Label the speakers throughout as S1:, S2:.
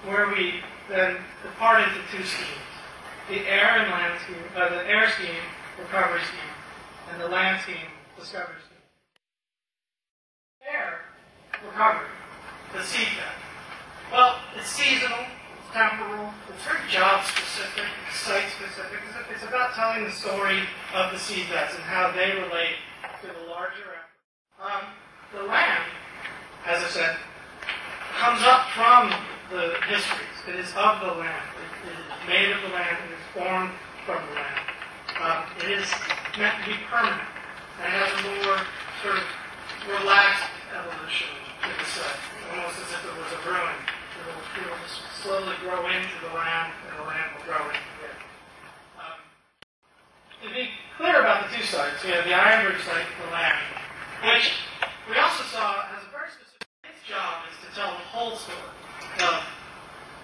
S1: where we then depart into two schemes: the air and land scheme, the air scheme, recovery scheme, and the land scheme, discovery scheme. Air recovery, the seedbed. Well, it's seasonal, it's temporal, it's very job specific, site specific. It's about telling the story of the seedbeds and how they relate to the larger effort. The land, as I said, comes up from the histories. It is of the land. It is made of the land. It is formed from the land. It is meant to be permanent and has a more sort of relaxed evolution to the site, almost as if it was a ruin. It will just slowly grow into the land, and the land will grow into it. To be clear about the two sites, we have the Ironbridge site and the land, which we also saw has a very specific. Its job is to tell the whole story of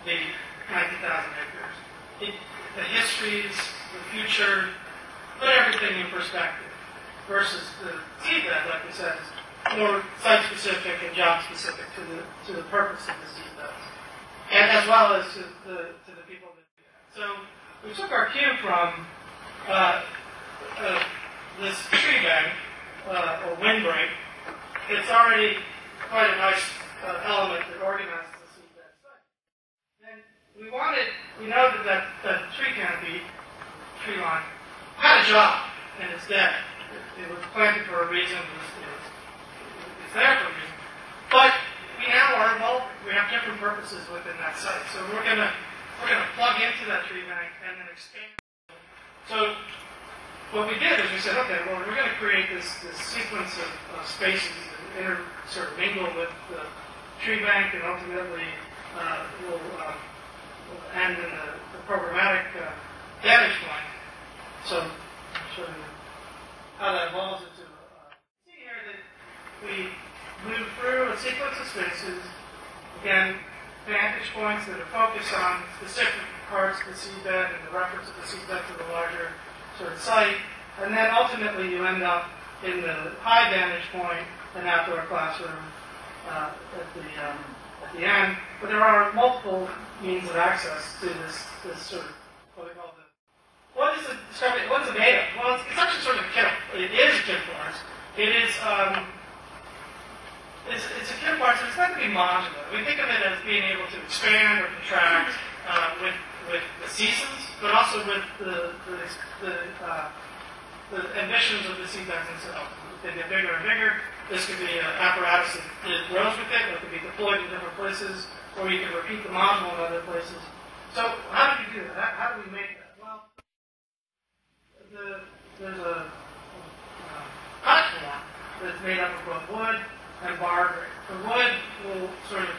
S1: the 90,000 acres. The histories, the future, put everything in perspective. Versus the seedbed, like we said, is more site-specific and job-specific to the purpose of the seedbeds, and as well as to the people that do that. So we took our cue from this tree bank or windbreak. It's already quite a nice element that organizes the seedbed site. And we know that tree canopy, tree line, had a job, and it's dead. It was planted for a reason. It's there for a reason. But we now are involved. We have different purposes within that site. So we're gonna plug into that tree bank and then expand. So what we did is we said, okay, well, we're going to create this sequence of spaces that sort of mingle with the tree bank, and ultimately will end in the programmatic vantage point. So I'll show you how that evolves into. See here that we move through a sequence of spaces. Again, vantage points that are focused on specific parts of the seedbed and the reference of the seedbed to the larger sort of site. And then ultimately you end up in the high vantage point, an outdoor classroom at the end. But there are multiple means of access to this sort of what we call the. What is it made of? Well, it's actually sort of a kit. It is a kit for us. It is. It's a kit for us, and it's meant to be modular. We think of it as being able to expand or contract with the seasons, but also with the ambitions of the seedbeds themselves. They get bigger and bigger. This could be an apparatus that grows with it, or it could be deployed in different places, or you can repeat the module in other places. So how do we do that? How do we make that? Well, there's a platform that's made up of both wood and bar grade. The wood will sort of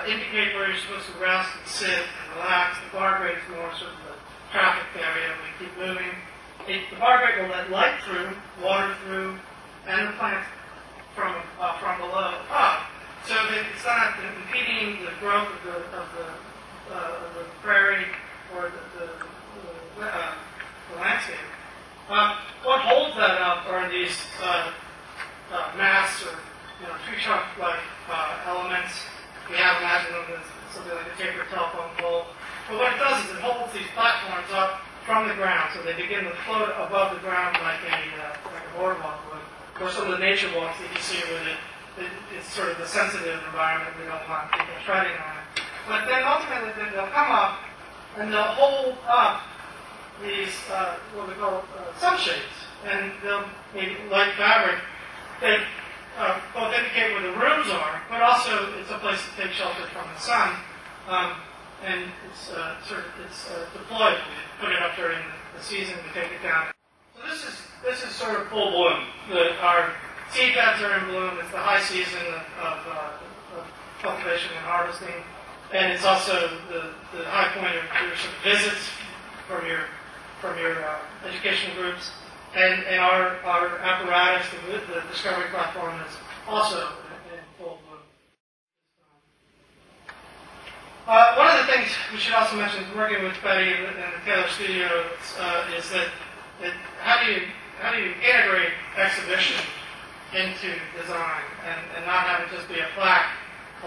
S1: indicate where you're supposed to rest and sit and relax. The bar grade is more sort of the traffic area. We keep moving. The bar grade will let light through, water through, and the plants from below up, so that it's not impeding the growth of the prairie or the landscape. What holds that up are these masts or tree trunk-like elements. We have imagined them as something like a tapered telephone pole. But what it does is it holds these platforms up from the ground, so they begin to float above the ground like a boardwalk would, or some of the nature walks that you see with it. It's sort of the sensitive environment. We don't want people treading on it. But then ultimately they'll come up and they'll hold up these what we call sunshades, and they'll maybe light fabric that both indicate where the rooms are, but also it's a place to take shelter from the sun. And it's deployed. We put it up during the season, we take it down. So this is sort of full bloom. Our seedbeds are in bloom. It's the high season of cultivation and harvesting, and it's also the high point of your sort of visits from your educational groups. And our apparatus, the discovery platform, is also in full bloom. One of the things we should also mention, working with Betty and the Taylor Studio, is that how do you integrate exhibition into design and not have it just be a plaque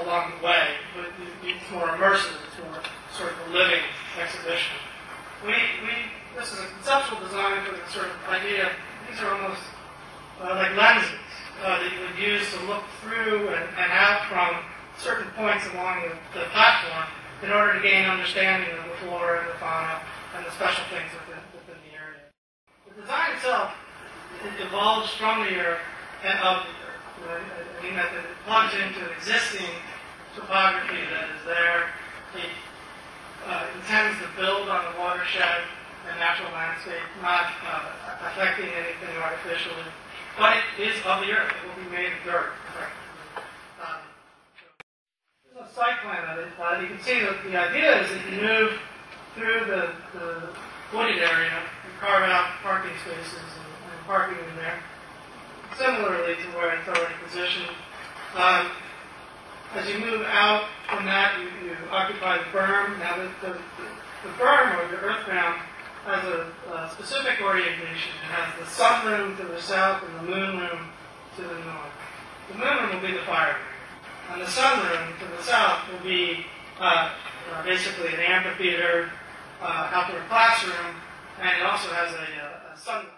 S1: along the way, but it's more immersive. It's more sort of a living exhibition. This is a conceptual design for the sort of idea. These are almost like lenses that you would use to look through and out from certain points along the platform in order to gain understanding of the flora and the fauna and the special things within the area. The design itself, it evolves from the earth and of the earth. I mean that it plugs into existing topography that is there. It intends to build on the watershed and natural landscape, not affecting anything artificially. But it is of the earth. It will be made of dirt. There's a site plan of it. You can see that the idea is that you move through the wooded area and carve out parking spaces and parking in there, similarly to where it's already positioned. As you move out from that, you occupy the berm. Now, the berm, or the earth ground, has a specific orientation. It has the sun room to the south and the moon room to the north. The moon room will be the fire room. And the sun room to the south will be basically an amphitheater, outdoor classroom, and it also has a sundial.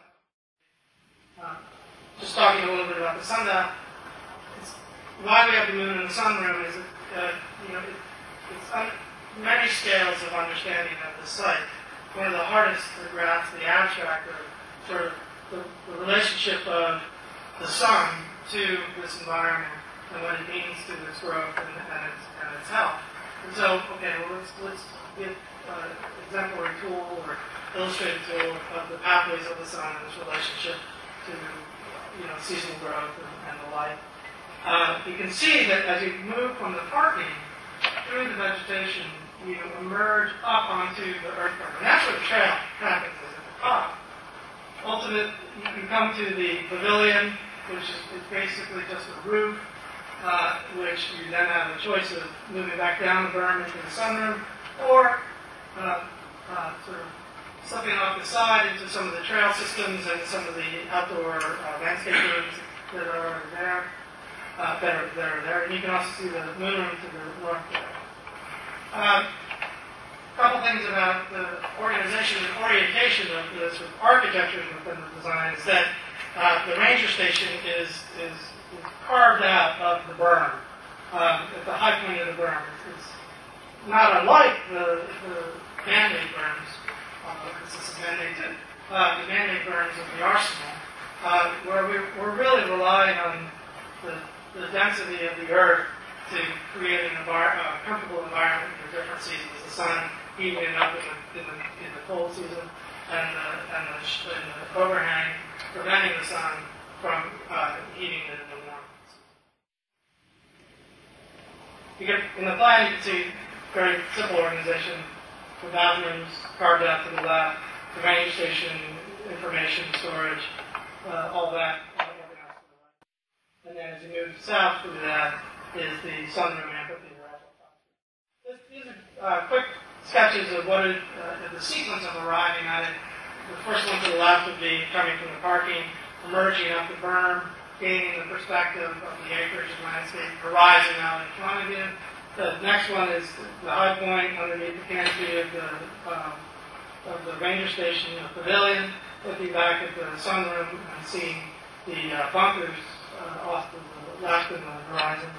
S1: Just talking a little bit about the sundial. Why we have the moon and the sun room is that, it's many scales of understanding of the site. One of the hardest to grasp, the abstract, or sort of the relationship of the sun to this environment and what it means to its growth and its health. And so, okay, well, let's give an exemplary tool or illustrated tool of the pathways of the sun and its relationship to seasonal growth and the like. You can see that as you move from the parking through the vegetation, you emerge up onto the earth berm. And that's where the trail happens, is at the top. Ultimately, you come to the pavilion, which is basically just a roof, which you then have a choice of moving back down the berm into the sunroom, or sort of slipping off the side into some of the trail systems and some of the outdoor landscape rooms that are already there. That are there. And you can also see the moon room to the north there. A couple things about the organization and orientation of the sort of architecture within the design is that the ranger station is carved out of the berm, at the high point of the berm. It's not unlike the man-made berms, this is man-made too, the man-made berms of the arsenal, where we're really relying on the density of the earth to create a comfortable environment for different seasons. The sun heating it up in the cold season, and the overhang preventing the sun from heating it in the warm season. In the plan, you can see very simple organization. The bathrooms carved out to the left, the ranger station, information storage, all that. And then as you move south through that is the sunroom amphitheater. These are quick sketches of what is the sequence of arriving at it. The first one to the left would be coming from the parking, emerging up the berm, gaining the perspective of the acreage and landscape, horizon out in front of you. The next one is the high point underneath the canopy of the ranger station, the pavilion, looking back at the sunroom and seeing the bunkers off to the left in the horizon.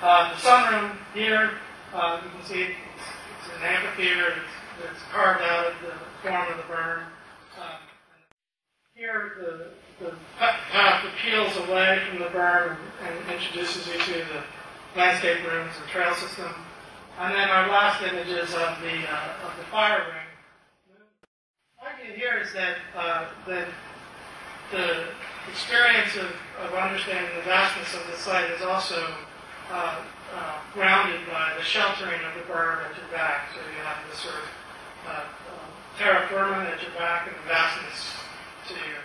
S1: The sunroom here, you can see it's an amphitheater that's carved out of the form of the berm. Here, the path peels away from the berm and introduces you to the landscape rooms and trail system. And then our last images of the fire ring. The idea here is that the experience of understanding the vastness of the site is also grounded by the sheltering of the berm at your back. So you have this sort of terra firma at your back and the vastness to your